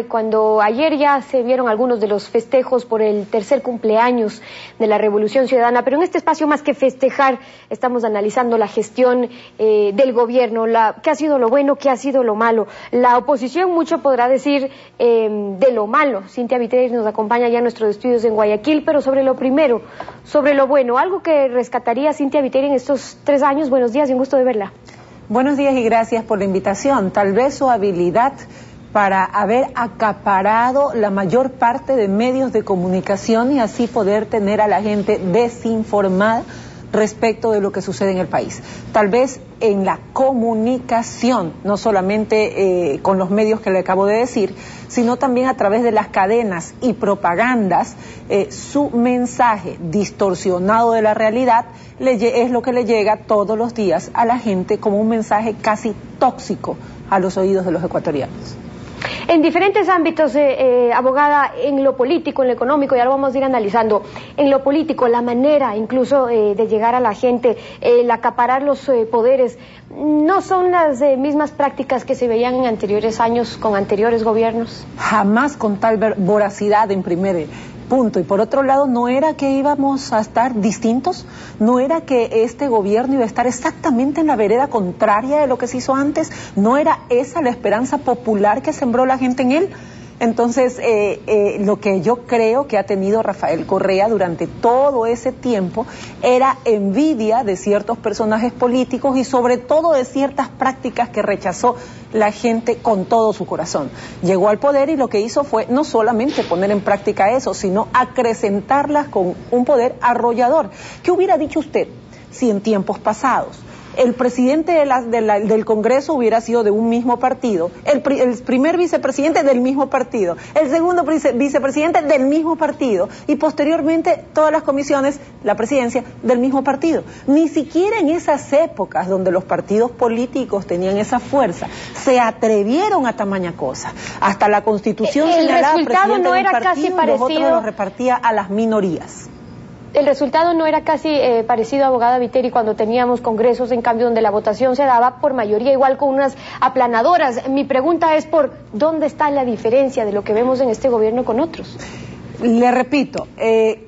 Cuando ayer ya se vieron algunos de los festejos por el tercer cumpleaños de la Revolución Ciudadana, pero en este espacio más que festejar estamos analizando la gestión del gobierno, qué ha sido lo bueno, qué ha sido lo malo. La oposición mucho podrá decir de lo malo. Cintia Viteri nos acompaña ya en nuestros estudios en Guayaquil, pero sobre lo primero, sobre lo bueno, algo que rescataría Cintia Viteri en estos 3 años. Buenos días y un gusto de verla. Buenos días y gracias por la invitación. Tal vez su habilidad para haber acaparado la mayor parte de medios de comunicación y así poder tener a la gente desinformada respecto de lo que sucede en el país. Tal vez en la comunicación, no solamente con los medios que le acabo de decir, sino también a través de las cadenas y propagandas, su mensaje distorsionado de la realidad es lo que le llega todos los días a la gente como un mensaje casi tóxico a los oídos de los ecuatorianos. En diferentes ámbitos, abogada, en lo político, en lo económico, ya lo vamos a ir analizando, en lo político, la manera incluso de llegar a la gente, el acaparar los poderes, ¿no son las mismas prácticas que se veían en anteriores años con anteriores gobiernos? Jamás con tal voracidad en primer punto. Y por otro lado, ¿no era que íbamos a estar distintos? ¿No era que este gobierno iba a estar exactamente en la vereda contraria de lo que se hizo antes? ¿No era esa la esperanza popular que sembró la gente en él? Entonces, lo que yo creo que ha tenido Rafael Correa durante todo ese tiempo era envidia de ciertos personajes políticos y sobre todo de ciertas prácticas que rechazó la gente con todo su corazón. Llegó al poder y lo que hizo fue no solamente poner en práctica eso, sino acrecentarlas con un poder arrollador. ¿Qué hubiera dicho usted si en tiempos pasados el presidente del Congreso hubiera sido de un mismo partido, el primer vicepresidente del mismo partido, el segundo vicepresidente del mismo partido y posteriormente todas las comisiones, la presidencia del mismo partido? Ni siquiera en esas épocas donde los partidos políticos tenían esa fuerza se atrevieron a tamaña cosa. Hasta la Constitución señalaba al presidente no era del partido casi y los otros parecido. los repartía a las minorías. El resultado no era casi parecido, abogada Viteri, cuando teníamos congresos, en cambio, donde la votación se daba por mayoría, igual con unas aplanadoras. Mi pregunta es por ¿dónde está la diferencia de lo que vemos en este gobierno con otros? Le repito,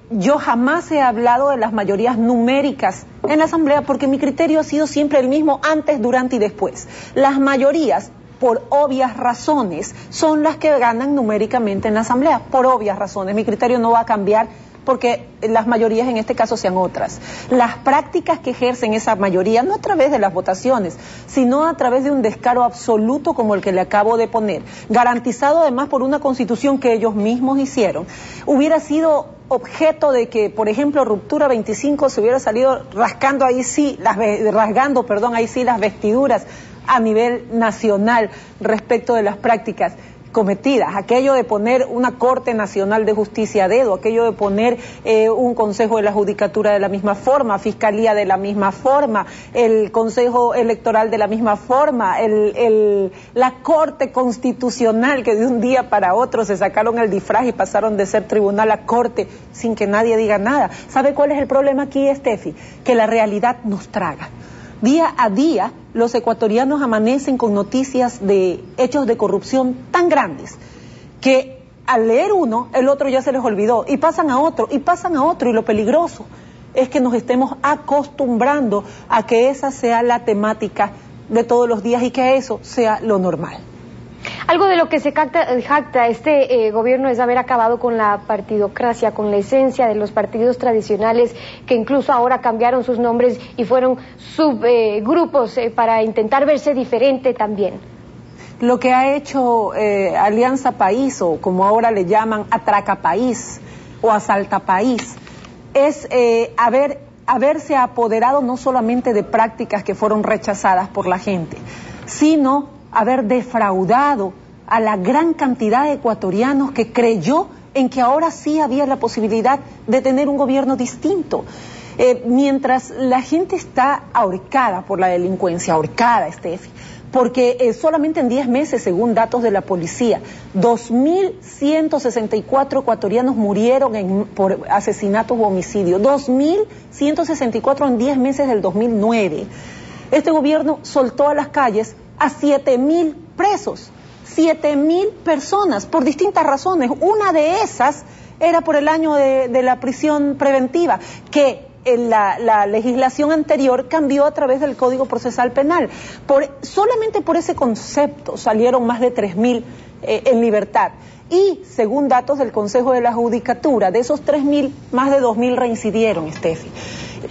yo jamás he hablado de las mayorías numéricas en la Asamblea porque mi criterio ha sido siempre el mismo antes, durante y después. Las mayorías, por obvias razones, son las que ganan numéricamente en la Asamblea, por obvias razones. Mi criterio no va a cambiar porque las mayorías en este caso sean otras. Las prácticas que ejercen esa mayoría, no a través de las votaciones, sino a través de un descaro absoluto como el que le acabo de poner, garantizado además por una constitución que ellos mismos hicieron, hubiera sido objeto de que, por ejemplo, Ruptura 25 se hubiera salido rasgando ahí sí las vestiduras a nivel nacional respecto de las prácticas cometidas, aquello de poner una Corte Nacional de Justicia a dedo, aquello de poner un Consejo de la Judicatura de la misma forma, Fiscalía de la misma forma, el Consejo Electoral de la misma forma, la Corte Constitucional, que de un día para otro se sacaron el disfraz y pasaron de ser tribunal a corte sin que nadie diga nada. ¿Sabe cuál es el problema aquí, Estefi? Que la realidad nos traga. Día a día, los ecuatorianos amanecen con noticias de hechos de corrupción tan grandes que al leer uno, el otro ya se les olvidó y pasan a otro, y lo peligroso es que nos estemos acostumbrando a que esa sea la temática de todos los días y que eso sea lo normal. Algo de lo que se jacta este gobierno es haber acabado con la partidocracia, con la esencia de los partidos tradicionales, que incluso ahora cambiaron sus nombres y fueron subgrupos para intentar verse diferente también. Lo que ha hecho Alianza País, o como ahora le llaman, Atraca País o Asalta País, es haberse apoderado no solamente de prácticas que fueron rechazadas por la gente, sino haber defraudado a la gran cantidad de ecuatorianos que creyó en que ahora sí había la posibilidad de tener un gobierno distinto. Mientras la gente está ahorcada por la delincuencia, ahorcada, Estefi, porque solamente en 10 meses, según datos de la policía, 2.164 ecuatorianos murieron por asesinatos o homicidios, 2.164 en 10 meses del 2009. Este gobierno soltó a las calles a 7.000 presos. 7.000 personas por distintas razones. Una de esas era por el año de la prisión preventiva, que la legislación anterior cambió a través del Código Procesal Penal. Solamente por ese concepto salieron más de 3.000 en libertad. Y según datos del Consejo de la Judicatura, de esos 3.000, más de 2.000 reincidieron, Steffi.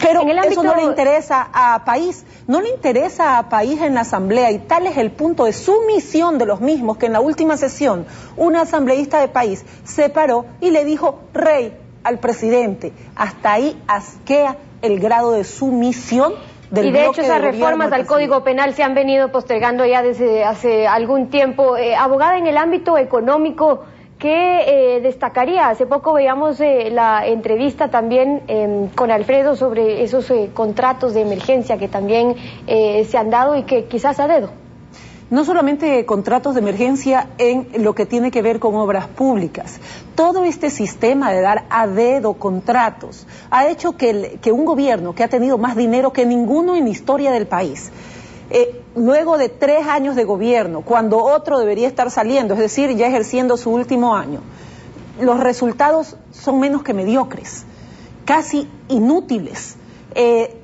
Pero eso no le interesa a País, no le interesa a País en la Asamblea, y tal es el punto de sumisión de los mismos que en la última sesión una asambleísta de País se paró y le dijo rey al presidente. Hasta ahí asquea el grado de sumisión del bloque. Y de hecho esas reformas al Código Penal se han venido postergando ya desde hace algún tiempo. Abogada, en el ámbito económico, ¿qué destacaría? Hace poco veíamos la entrevista también con Alfredo sobre esos contratos de emergencia que también se han dado y que quizás a dedo. No solamente contratos de emergencia en lo que tiene que ver con obras públicas. Todo este sistema de dar a dedo contratos ha hecho que un gobierno que ha tenido más dinero que ninguno en la historia del país, luego de 3 años de gobierno, cuando otro debería estar saliendo, es decir, ya ejerciendo su último año, los resultados son menos que mediocres, casi inútiles.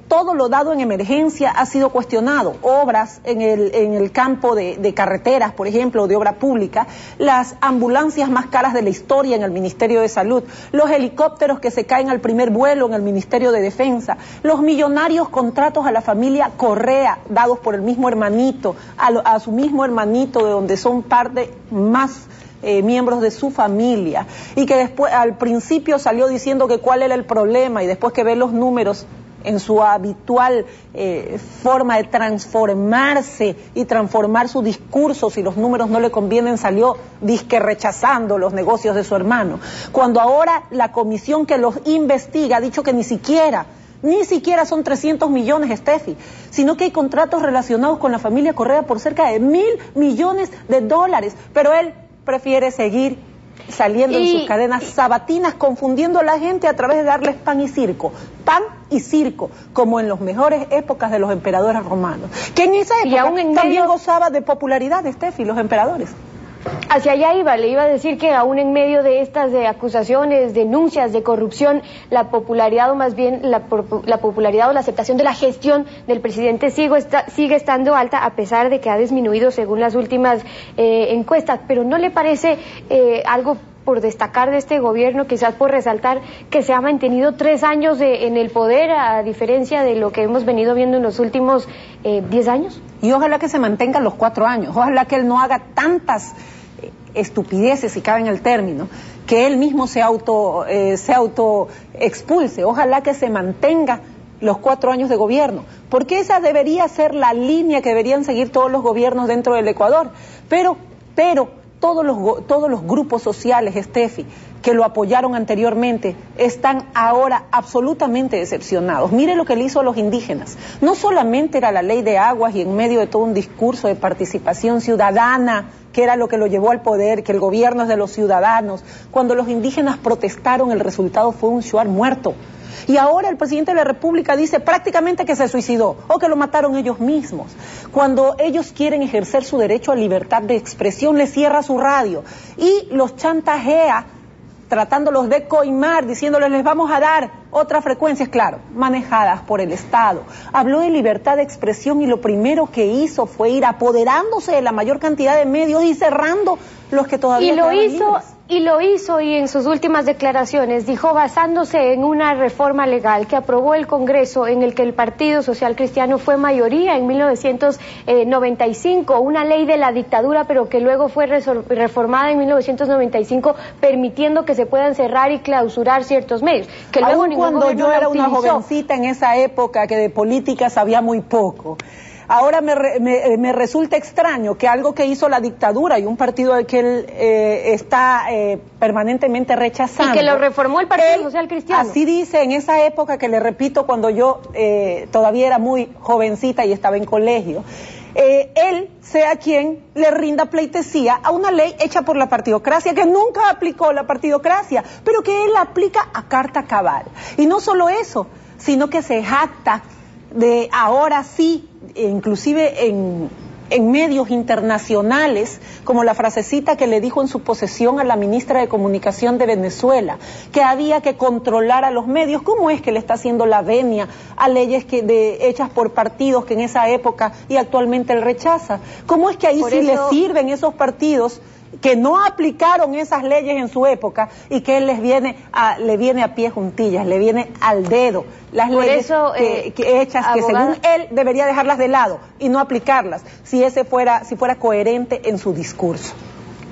Todo lo dado en emergencia ha sido cuestionado. Obras en el campo de carreteras, por ejemplo, de obra pública, las ambulancias más caras de la historia en el Ministerio de Salud, los helicópteros que se caen al primer vuelo en el Ministerio de Defensa, los millonarios contratos a la familia Correa, dados por el mismo hermanito, a su mismo hermanito, de donde son parte más miembros de su familia, y que después, al principio salió diciendo que cuál era el problema, y después que ve los números en su habitual forma de transformarse y transformar su discurso, si los números no le convienen, salió disque rechazando los negocios de su hermano. Cuando ahora la comisión que los investiga ha dicho que ni siquiera son 300 millones, Steffi, sino que hay contratos relacionados con la familia Correa por cerca de $1.000 millones, pero él prefiere seguir saliendo en sus cadenas sabatinas, confundiendo a la gente a través de darles pan y circo, como en las mejores épocas de los emperadores romanos, que en esa época también gozaba de popularidad, Steffi, los emperadores. Hacia allá le iba a decir que aún en medio de estas acusaciones, denuncias de corrupción, la popularidad, o más bien la popularidad o la aceptación de la gestión del presidente sigue estando alta, a pesar de que ha disminuido según las últimas encuestas. Pero ¿no le parece algo por destacar de este gobierno, quizás por resaltar que se ha mantenido 3 años en el poder, a diferencia de lo que hemos venido viendo en los últimos 10 año? Y ojalá que se mantengan los 4 años, ojalá que él no haga tantas estupideces, si cabe en el término, que él mismo se auto expulse. Ojalá que se mantenga los 4 años de gobierno, porque esa debería ser la línea que deberían seguir todos los gobiernos dentro del Ecuador. Pero todos los grupos sociales, Steffi, que lo apoyaron anteriormente, están ahora absolutamente decepcionados. Mire lo que le hizo a los indígenas. No solamente era la ley de aguas y en medio de todo un discurso de participación ciudadana, que era lo que lo llevó al poder, que el gobierno es de los ciudadanos. Cuando los indígenas protestaron, el resultado fue un Shuar muerto. Y ahora el presidente de la República dice prácticamente que se suicidó o que lo mataron ellos mismos. Cuando ellos quieren ejercer su derecho a libertad de expresión, les cierra su radio y los chantajea, tratándolos de coimar, diciéndoles les vamos a dar otras frecuencias, claro, manejadas por el Estado. Habló de libertad de expresión y lo primero que hizo fue ir apoderándose de la mayor cantidad de medios y cerrando los que todavía estaban libres. Y lo hizo, y en sus últimas declaraciones dijo, basándose en una reforma legal que aprobó el Congreso, en el que el Partido Social Cristiano fue mayoría en 1995, una ley de la dictadura, pero que luego fue reformada en 1995, permitiendo que se puedan cerrar y clausurar ciertos medios. Que luego aún cuando yo era una jovencita en esa época que de política sabía muy poco. Ahora me resulta extraño que algo que hizo la dictadura y un partido al que él está permanentemente rechazando. Y que lo reformó el Partido Social Cristiano. Así dice en esa época que le repito, cuando yo todavía era muy jovencita y estaba en colegio. Él sea quien le rinda pleitesía a una ley hecha por la partidocracia, que nunca aplicó la partidocracia, pero que él aplica a carta cabal. Y no solo eso, sino que se jacta de ahora sí, inclusive en medios internacionales, como la frasecita que le dijo en su posesión a la ministra de Comunicación de Venezuela, que había que controlar a los medios. ¿Cómo es que le está haciendo la venia a leyes hechas por partidos que en esa época y actualmente él rechaza? ¿Cómo es que ahí sí le sirven esos partidos que no aplicaron esas leyes en su época y que él le viene a pie juntillas, le viene al dedo las leyes hechas, abogada, que según él debería dejarlas de lado y no aplicarlas si fuera coherente en su discurso?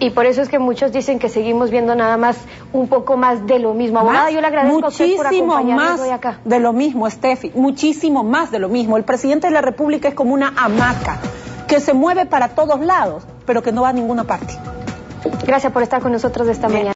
Y por eso es que muchos dicen que seguimos viendo nada más un poco más de lo mismo. Abogada, yo le agradezco a usted por acompañarnos hoy acá. De lo mismo, Steffi, muchísimo más de lo mismo. El presidente de la República es como una hamaca que se mueve para todos lados, pero que no va a ninguna parte. Gracias por estar con nosotros esta mañana.